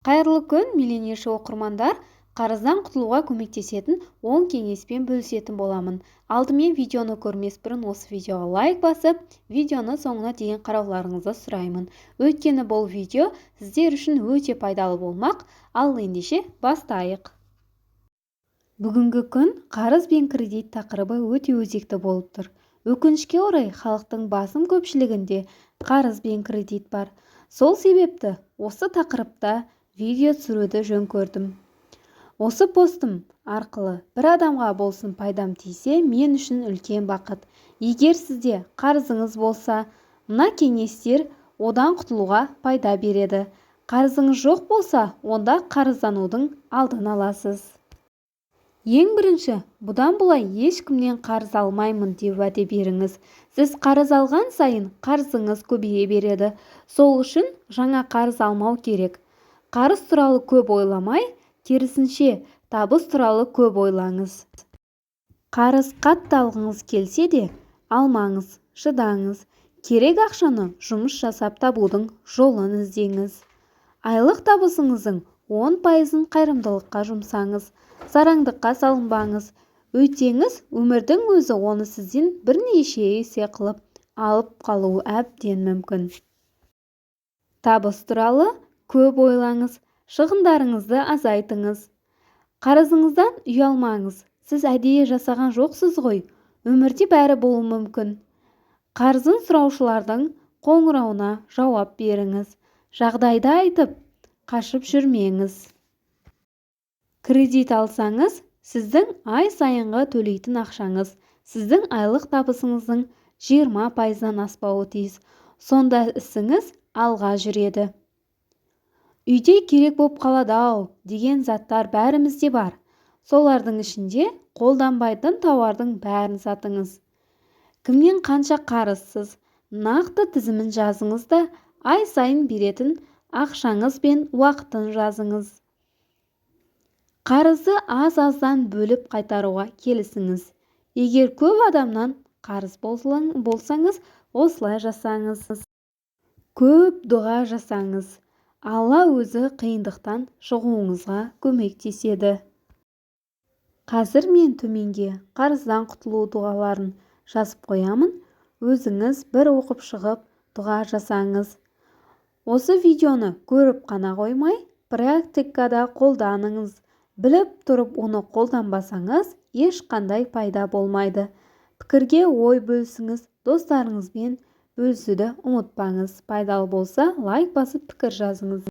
Қайырлы күн, миллениалшы оқырмандар. Қарыздан құтылуға көмектесетін 10 кеңеспен бөлісетін боламын. Алдымен видеоны көрмес бұрын осы видеоға лайк басып, видеоны соңына дейін қарауларыңызды сұраймын. Өйткені бұл видео сіздер үшін өте пайдалы болмақ. Ал ендеше бастайық. Бүгінгі күн қарыз бен кредит тақырыбы өте өзекті болып тұр. Өкінішке орай, халықтың басым көпшілігінде қарыз бен кредит бар. Сол себепті осы тақырыпта видео түсіруді жөн көрдім. Осы постым арқылы бір адамға болсын пайдам тисе, мен үшін үлкен бақыт. Егер сізде қарызыңыз болса, мына кеңестер одан құтылуға пайда береді. Қарызыңыз жоқ болса, онда қарызданудың алдын аласыз. Ең бірінші, бұдан былай ешкімнен қарыз алмаймын деп уәде беріңіз. Сіз қарыз алған сайын қарызыңыз көбейе береді. Сол үшін жаңа қарыз алмау керек. Қарыз туралы көп ойламай, керісінше табыс туралы көп ойлаңыз. Қарыз қатты алғыңыз келсе де, алмаңыз, шыдаңыз. Керек ақшаны жұмыс жасап табудың жолын іздеңіз. Айлық табысыңыздың 10%-ын қайырымдылыққа жұмсаңыз. Сараңдыққа салынбаңыз. Өйтсеңіз, өмірдің өзі оны сізден бірнеше есе қылып алып қалуы әбден мүмкін. Табыс туралы көп ойлаңыз, шығындарыңызды азайтыңыз. Қарызыңыздан ұялмаңыз. Сіз әдейі жасаған жоқсыз ғой. Өмірде бәрі болуы мүмкін. Қарызын сұраушылардың қоңырауына жауап беріңіз. Жағдайды айтып, қашып жүрмеңіз. Кредит алсаңыз, сіздің ай сайынғы төлейтін ақшаңыз сіздің айлық табысыңыздың 20%-нан аспауы тиіс. Сонда ісіңіз алға жүреді. Үйде керек боп қалады-ау деген заттар бәрімізде бар. Солардың ішінде қолданбайтын тауардың бәрін сатыңыз. Кімнен қанша қарызсыз, нақты тізімін жазыңыз да ай сайын беретін ақшаңыз бен уақытын жазыңыз. Қарызды аз-аздан бөліп қайтаруға келісіңіз. Егер көп адамнан қарыз болсаңыз, осылай жасаңыз. Көп дұға жасаңыз. Алла өзі қиындықтан шығуыңызға көмектеседі. Қазір мен төменге қарыздан құтылу дұғаларын жазып қоямын. Өзіңіз бір оқып шығып дұға жасаңыз. Осы видеоны көріп қана қоймай, практикада қолданыңыз. Біліп тұрып оны қолданбасаңыз, ешқандай пайда болмайды. Пікірге ой бөлісіңіз, достарыңызбен бөлісуді ұмытпаңыз. Пайдалы болса, лайк басып пікір жазыңыз.